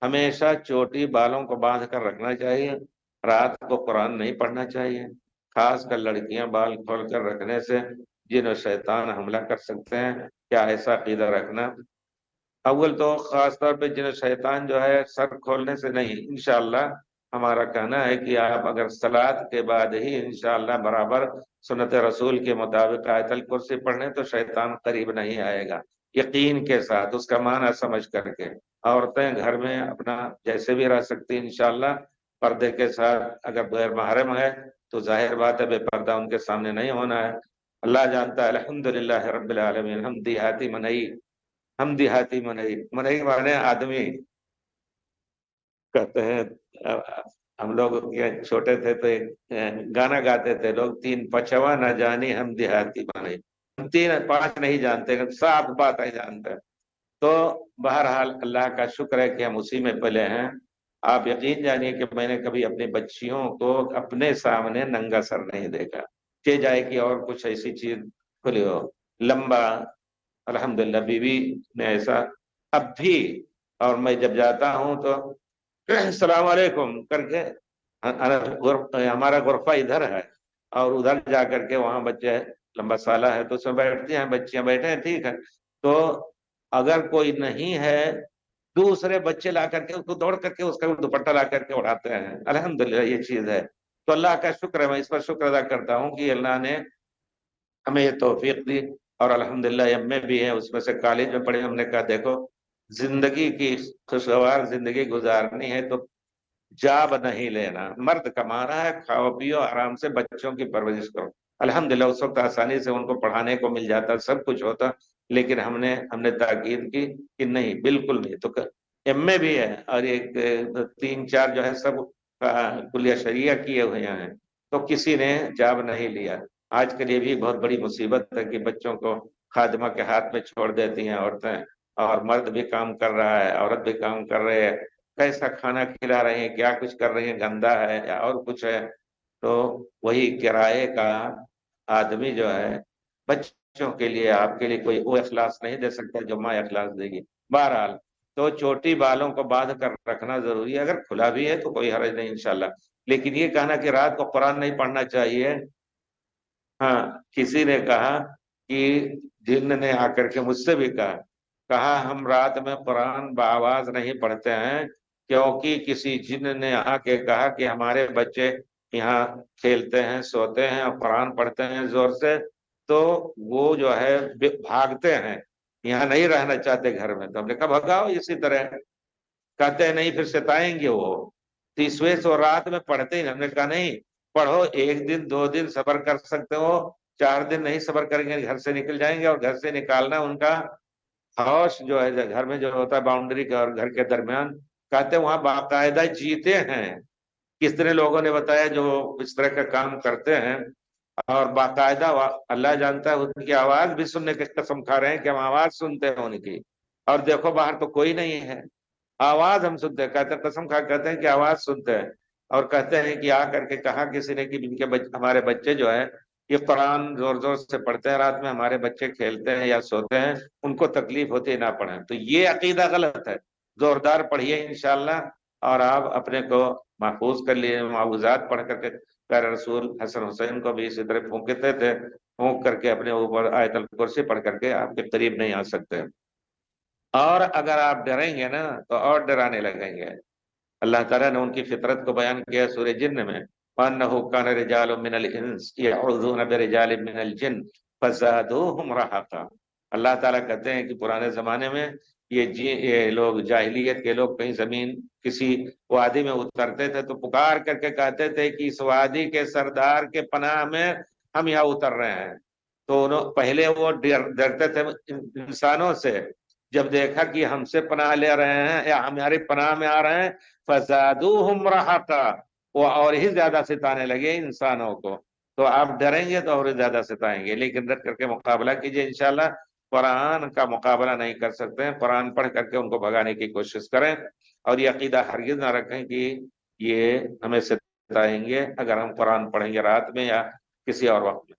ہمیشہ چوٹی بالوں کو باندھ کر رکھنا چاہیے، رات کو قرآن نہیں پڑھنا چاہیے، خاص کر لڑکیاں بال کھول کر رکھنے سے جن و شیطان حملہ کر سکتے ہیں۔ کیا ایسا عقیدہ رکھنا؟ اول تو خاص طور پہ جن و شیطان جو ہے سر کھولنے سے نہیں، انشاءاللہ ہمارا کہنا ہے کہ آپ اگر صلات کے بعد ہی انشاءاللہ برابر سنت رسول کے مطابق آیت الکرسی پڑھنے تو شیطان قریب نہیں آئے گا، یقین کے ساتھ اس کا معنی سمجھ کر کے۔ عورتیں گھر میں اپنا جیسے بھی رہ سکتی انشاءاللہ، پردے کے ساتھ، اگر غیر محرم ہے تو ظاہر بات ہے بے پردہ ان کے سامنے نہیں ہونا ہے۔ اللہ جانتا ہے، الحمدللہ رب العالمین۔ ہم دیہاتی منئی، ہم دیہاتی منئی، منئی مانے آدمی کہتے ہیں۔ ہم لوگ چھوٹے تھے تو ایک گانا گاتے تھے لوگ، تین پچوا نہ جانی ہم دیہاتی منئی، ہم تین پانچ نہیں جانتے، سات باتیں جانتے ہیں۔ تو بہرحال اللہ کا شکر ہے کہ ہم اسی میں پلے ہیں۔ آپ یقین جانیے کہ میں نے کبھی اپنی بچیوں کو اپنے سامنے ننگا سر نہیں دیکھا کہ جائے کہ اور کچھ ایسی چیز کھلی ہو لمبا۔ الحمدللہ بیوی نے ایسا اب بھی، اور میں جب جاتا ہوں تو السلام علیکم کر کے، ہمارا غرفہ ادھر ہے اور ادھر جا کر کے وہاں بچے لمبا سالہ ہے تو اس میں بیٹھتی ہیں، بچیاں بیٹھے ہیں، ٹھیک ہے، تو اگر کوئی نہیں ہے دوسرے بچے لا کر کے اس کو دوڑ کر کے اس کا دوپٹہ لا کر کے اڑاتے ہیں۔ الحمدللہ یہ چیز ہے، تو اللہ کا شکر ہے، میں اس پر شکر ادا کرتا ہوں کہ اللہ نے ہمیں یہ توفیق دی۔ اور الحمدللہ ایم اے بھی ہیں، اس میں سے کالج میں پڑھے، ہم نے کہا دیکھو زندگی کی خوشگوار زندگی گزارنی ہے تو جاب نہیں لینا، مرد کما رہا ہے، کھاؤ پیو آرام سے، بچوں کی پرورش کرو۔ الحمدللہ اس وقت آسانی سے ان کو پڑھانے کو مل جاتا، سب کچھ ہوتا، لیکن ہم نے تاکید کی کہ نہیں، بالکل نہیں۔ تو ایم اے بھی ہے اور ایک تین چار جو ہے سب کلیہ شریعہ کیے ہوئے ہیں، تو کسی نے جاب نہیں لیا۔ آج کے لیے بھی بہت بڑی مصیبت ہے کہ بچوں کو خادمہ کے ہاتھ میں چھوڑ دیتی ہیں عورتیں، اور مرد بھی کام کر رہا ہے، عورت بھی کام کر رہے ہیں، کیسا کھانا کھلا رہے ہیں، کیا کچھ کر رہے ہیں، گندا ہے یا اور کچھ ہے۔ تو وہی کرائے کا آدمی جو ہے بچوں کے لیے، آپ کے لیے کوئی وہ اخلاص نہیں دے سکتا جو ماں اخلاص دے گی۔ بہرحال تو چوٹی بالوں کو باندھ کر رکھنا ضروری ہے، اگر کھلا بھی ہے تو کوئی حرج نہیں انشاءاللہ۔ لیکن یہ کہنا کہ رات کو قرآن نہیں پڑھنا چاہیے، ہاں کسی نے کہا کہ جن نے آ کر کے مجھ سے بھی کہا ہم رات میں قرآن بآواز نہیں پڑھتے ہیں کیونکہ کسی جن نے آ کے کہا کہ ہمارے بچے یہاں کھیلتے ہیں، سوتے ہیں اور قرآن پڑھتے ہیں زور سے، تو وہ جو ہے بھاگتے ہیں، یہاں نہیں رہنا چاہتے گھر میں۔ تو ہم نے کہا بھگاؤ اسی طرح، کہتے ہیں نہیں پھر ستائیں گے وہ، تیسویں سو رات میں پڑھتے ہیں۔ ہم نے کہا نہیں، پڑھو، ایک دن دو دن صبر کر سکتے ہو، 4 دن نہیں صبر کریں گے گھر سے نکل جائیں گے، اور گھر سے نکالنا ان کا حوش جو ہے گھر میں جو ہوتا ہے باؤنڈری کا اور گھر کے درمیان، کہتے ہیں وہاں باقاعدہ جیتے ہیں۔ کتنے لوگوں نے بتایا جو اس طرح کا کام کرتے ہیں اور باقاعدہ اللہ جانتا ہے ان کی آواز بھی سننے کی قسم کھا رہے ہیں کہ ہم آواز سنتے ہیں ان کی، اور دیکھو باہر تو کوئی نہیں ہے، آواز ہم سنتے ہیں، کہتے ہیں قسم کھا کہتے ہیں کہ آواز سنتے ہیں، اور کہتے ہیں کہ آ کر کے کہا کسی نے کہ ان کے ہمارے بچے جو ہے یہ قرآن زور زور سے پڑھتے ہیں رات میں، ہمارے بچے کھیلتے ہیں یا سوتے ہیں، ان کو تکلیف ہوتی ہے نہ پڑھیں۔ تو یہ عقیدہ غلط ہے، زوردار پڑھیے انشاءاللہ، اور آپ اپنے کو محفوظ کر لیے، معوذات پڑھ کر کے۔ پیارے رسول حسن حسین کو بھی اسی طرح پھونکتے تھے، پھونک کر کے اپنے اوپر آیت الکرسی پڑھ کر کے آپ کے قریب نہیں آ سکتے۔ اور اگر آپ ڈریں گے نا تو اور ڈرانے لگیں گے۔ اللہ تعالیٰ نے ان کی فطرت کو بیان کیا سورہ جن میں، وَأَنَّهُ كَانَ رِجَالٌ مِّنَ الْإِنسِ يَعُوذُونَ بِرِجَالٍ مِّنَ الْجِنِّ فَزَادُوهُمْ رَهَقًا۔ اللہ تعالیٰ کہتے ہیں کہ پرانے زمانے میں یہ لوگ، جاہلیت کے لوگ، کہیں زمین کسی وادی میں اترتے تھے تو پکار کر کے کہتے تھے کہ اس وادی کے سردار کے پناہ میں ہم یہاں اتر رہے ہیں۔ تو پہلے وہ ڈرتے تھے انسانوں سے، جب دیکھا کہ ہم سے پناہ لے رہے ہیں یا ہماری پناہ میں آ رہے ہیں، فَزَادُوهُمْ رَهَقًا، وہ اور ہی زیادہ ستانے لگے انسانوں کو۔ تو آپ ڈریں گے تو اور زیادہ ستائیں گے، لیکن ڈر کر کے مقابلہ کیجئے انشاءاللہ۔ قرآن کا مقابلہ نہیں کر سکتے ہیں، قرآن پڑھ کر کے ان کو بھگانے کی کوشش کریں، اور یہ عقیدہ ہرگز نہ رکھیں کہ یہ ہمیں ستائیں گے اگر ہم قرآن پڑھیں گے رات میں یا کسی اور وقت میں۔